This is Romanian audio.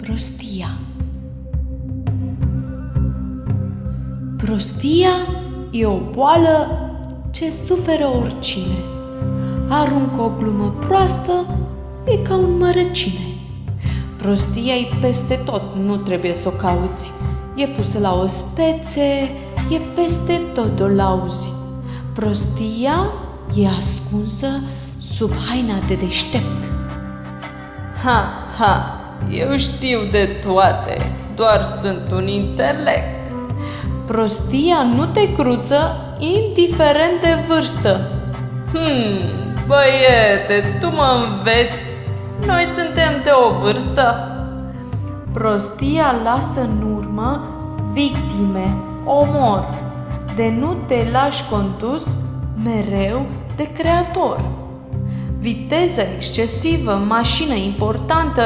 Prostia. Prostia e o boală ce suferă oricine. Aruncă o glumă proastă, e ca un mărăcine. Prostia-i peste tot, nu trebuie să o cauți. E pusă la o spețe, e peste tot, o lauzi. Prostia e ascunsă sub haina de deștept. Ha, ha, eu știu de toate, doar sunt un intelect. Prostia nu te cruță, indiferent de vârstă. Băiete, tu mă înveți, noi suntem de o vârstă. Prostia lasă în urmă victime, omor, de nu te lași condus mereu de creator. Viteză excesivă, mașină importantă,